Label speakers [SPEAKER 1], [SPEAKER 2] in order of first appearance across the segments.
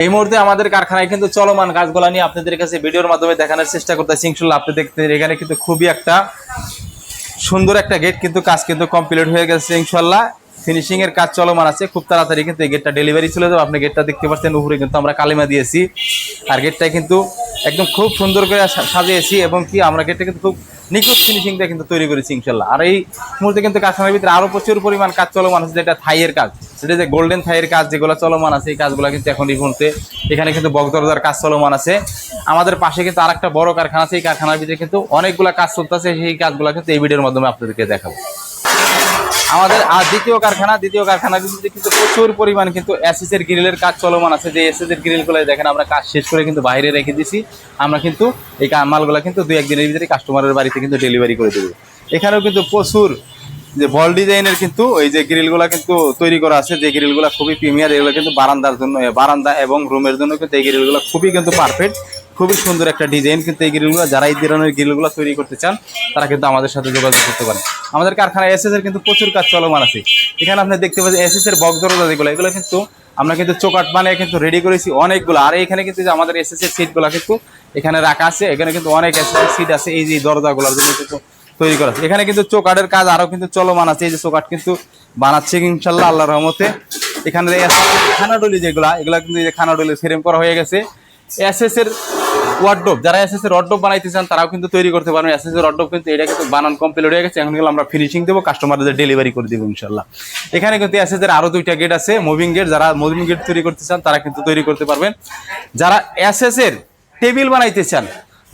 [SPEAKER 1] এই মুহূর্তে আমাদের কারখানায় কিন্তু চলমান কাজগুলো নিয়ে আপনাদের কাছে ভিডিওর মাধ্যমে দেখানোর চেষ্টা করতেছি। ইনশাআল্লাহ আপনি দেখতে এখানে কিন্তু খুবই একটা সুন্দর একটা গেট কিন্তু কাজ কিন্তু কমপ্লিট হয়ে গেছে। ইনশাআল্লাহ ফিনিশিং এর কাজ চলমান আছে, খুব তাড়াতাড়ি কিন্তু এই গেটটা ডেলিভারি চলে যাবে। আপনি গেটটা দেখতে পাচ্ছেন, উপরে কিন্তু আমরা কালিমা দিয়েছি, আর গেটটা কিন্তু একদম খুব সুন্দর করে সাজিয়েছি এবং কি আমরা গেটটা কিন্তু খুব নিখুঁত ফিনিশিংটা কিন্তু তৈরি করেছি ইনশাআল্লাহ। আর এই মুহূর্তে কিন্তু কারখানার ভিতরে আরো প্রচুর পরিমাণ কাজ চলমান আছে, যেটা থাইয়ের কাজ, সেটা যে গোল্ডেন থাইয়ের কাজ যেগুলো চলমান আছে, এই কাজগুলো কিন্তু এখন এই মুহূর্তে এখানে কিন্তু বক্স কাজ চলমান আছে। আমাদের পাশে কিন্তু আরেকটা বড় কারখানা আছে, এই কারখানার ভিতরে কিন্তু অনেকগুলো কাজ চলতেছে, সেই কাজগুলো কিন্তু এই ভিডিওর মাধ্যমে আপনাদেরকে দেখাবো। আমাদের আর দ্বিতীয় কারখানার ভিতরে কিন্তু প্রচুর পরিমাণ কিন্তু এসএস এর গ্রিলের কাজ চলমান আছে। যে এসএস এর গ্রিলগুলো দেখেন আমরা কাজ শেষ করে কিন্তু বাইরে রেখে দিছি। আমরা কিন্তু এই মালগুলো কিন্তু 2-1 দিনের ভিতরে কাস্টমারের বাড়িতে কিন্তু ডেলিভারি করে দেবো। এখানেও কিন্তু প্রচুর যে বল ডিজাইনের কিন্তু ওই যে গ্রিলগুলো কিন্তু তৈরি করা আছে, যে গ্রিলগুলো খুবই প্রিমিয়ার। এগুলো কিন্তু বারান্দার জন্য, বারান্দা এবং রুমের জন্য কিন্তু এই গ্রিলগুলো খুবই কিন্তু পারফেক্ট, খুবই সুন্দর একটা ডিজাইন। কিন্তু এই গ্রিলগুলো যারা এই ধরনের গ্রিলগুলো তৈরি করতে চান তারা কিন্তু আমাদের সাথে যোগাযোগ করতে পারেন। আমাদের কারখানায় এসএস এর কিন্তু প্রচুর কাজ চলমান আছে। এখানে আপনি দেখতে পাচ্ছেন এসএস এর বক্স দরজা যেগুলো, এগুলো কিন্তু আমরা কিন্তু চৌকাঠ বানিয়ে কিন্তু রেডি করেছি অনেকগুলো। আর এখানে কিন্তু যে আমাদের এসএস এর সিটগুলো কিন্তু এখানে রাখা আছে, এখানে কিন্তু অনেক এসএস এর সিট আছে এই যে দরজাগুলোর জন্য কিন্তু তৈরি করা আছে। এখানে কিন্তু চৌকাঠের কাজ আরো কিন্তু চলমান আছে, এই যে চৌকাঠ কিন্তু বানাচ্ছে ইনশাআল্লাহ আল্লাহর রহমতে। এখানে খানাডলি যেগুলা, এগুলা কিন্তু এই যে খানাডলি ফ্রেম করা হয়ে গেছে। এসএস এর ওয়ার্ডরোব, যারা এসএস এর ওয়ার্ডরোব বানাইতে চান তারাও কিন্তু তৈরি করতে পারবেন। এসএস এর ওয়ার্ডরোব কিন্তু এটা কিন্তু বানান কমপ্লিট হয়ে গেছে, এখন আমরা ফিনিশিং দেবো, কাস্টমারদের ডেলিভারি করে দেবো ইনশাআল্লাহ। এখানে কিন্তু এসএস এর আরো 2টা গেট আছে, মুভিং গেট। যারা মুভিং গেট তৈরি করতে চান তারা কিন্তু তৈরি করতে পারবেন। যারা এসএস এর টেবিল বানাইতে চান,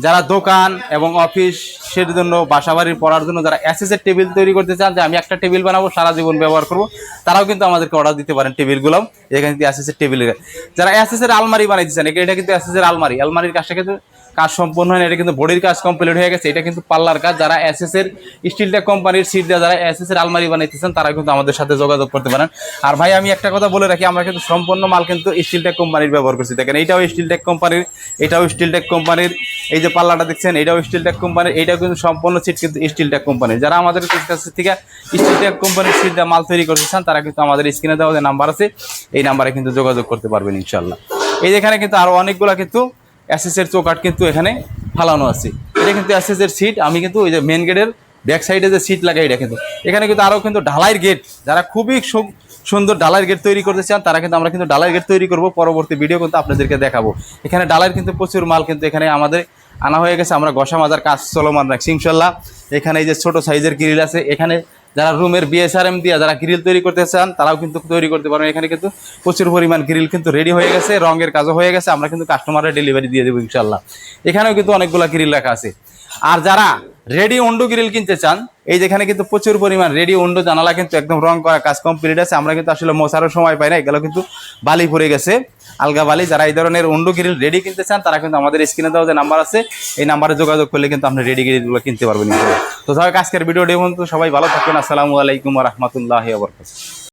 [SPEAKER 1] যারা দোকান এবং অফিসের জন্য, বাসাবাড়ির পড়ার জন্য যারা এসএস এর টেবিল তৈরি করতে চান, যে আমি একটা টেবিল বানাবো সারা জীবন ব্যবহার করবো, তারাও কিন্তু আমাদেরকে অর্ডার দিতে পারেন টেবিলগুলো। এখানে কিন্তু এসএস এর টেবিল। যারা এসএস এর আলমারি বানাইতে চান, এটা কিন্তু এসএস এর আলমারির কাজটা কিন্তু কাজ সম্পূর্ণ হয় না, এটা কিন্তু বডির কাজ কমপ্লিট হয়ে গেছে। এটা কিন্তু পাল্লার কাজ। যারা এসএস এর স্টিলটেক কোম্পানির সিট দিয়ে যারা এসএস এর আলমারি বানাইতে চান তারা কিন্তু আমাদের সাথে যোগাযোগ করতে পারেন। আর ভাই আমি একটা কথা বলে রাখি, আমরা কিন্তু সম্পূর্ণ মাল কিন্তু স্টিলটেক কোম্পানির ব্যবহার করছি। দেখেন এইটাও স্টিলটেক কোম্পানির, এটাও স্টিলটেক কোম্পানির, এই যে পাল্লাটা দেখছেন এটাও স্টিলটেক কোম্পানির, এইটাও কিন্তু সম্পূর্ণ সিট কিন্তু স্টিলটেক কোম্পানির। যারা আমাদের কাছ থেকে স্টিলটেক কোম্পানির সিট দিয়ে মাল তৈরি করতে চান তারা কিন্তু আমাদের স্ক্রিনে দেওয়া যে নাম্বার আছে এই নাম্বারে কিন্তু যোগাযোগ করতে পারবেন ইনশাআল্লাহ। এই যেখানে কিন্তু আরো অনেকগুলো কিন্তু এসএস এর চৌকাঠ কিন্তু এখানে ফালানো আছে। এটা কিন্তু এসএস এর সিট। আমি কিন্তু ওই যে মেন গেটের ব্যাক সাইডে যে সিট লাগাই, এটা কিন্তু এখানে কিন্তু আরো কিন্তু ঢালাইয়ের গেট, যারা খুবই সুন্দর ডালাইয়ের গেট তৈরি করতে চান তারা কিন্তু আমরা কিন্তু ডালাইয়ের গেট তৈরি করব, পরবর্তী ভিডিও কিন্তু আপনাদেরকে দেখাবো। এখানে ডালাইয়ের কিন্তু প্রচুর মাল কিন্তু এখানে আমাদের আনা হয়ে গেছে, আমরা ঘষা মাজার কাজ চলমান রাখছি ইনশাআল্লাহ। এখানে এই যে ছোট সাইজের গ্রিল আছে, এখানে যারা রুমের বিএসআরএম দিয়ে যারা গ্রিল তৈরি করতে চান তারাও কিন্তু তৈরি করতে পারবেন। এখানে কিন্তু প্রচুর পরিমাণ গ্রিল কিন্তু রেডি হয়ে গেছে, রঙের কাজও হয়ে গেছে, আমরা কিন্তু কাস্টমারের ডেলিভারি দিয়ে দেবো ইনশাআল্লাহ। এখানেও কিন্তু অনেকগুলো গ্রিল রাখা আছে। আর যারা রেডি উন্ডো গ্রিল কিনতে চান, এই যেখানে কিন্তু প্রচুর পরিমাণ রেডি উন্ডো জানালা কিন্তু একদম রং করা কাজ কমপ্লিট আছে। আমরা কিন্তু আসলে মোছারও সময় পাই না, এগুলো কিন্তু বালি পড়ে গেছে, আলগা বালি। যারা এই ধরনের উন্ডো গ্রিল রেডি কিনতে চান তারা কিন্তু আমাদের স্ক্রিনে দেওয়া যে নাম্বার আছে এই নাম্বারে যোগাযোগ করলে কিন্তু আপনি রেডি গ্রিলগুলো কিনতে পারবেন। তো সবাই আজকের ভিডিও দেখুন, তো সবাই ভালো থাকবেন। আসসালামু আলাইকুম ওয়া রাহমাতুল্লাহি ওয়া বারাকাতুহু।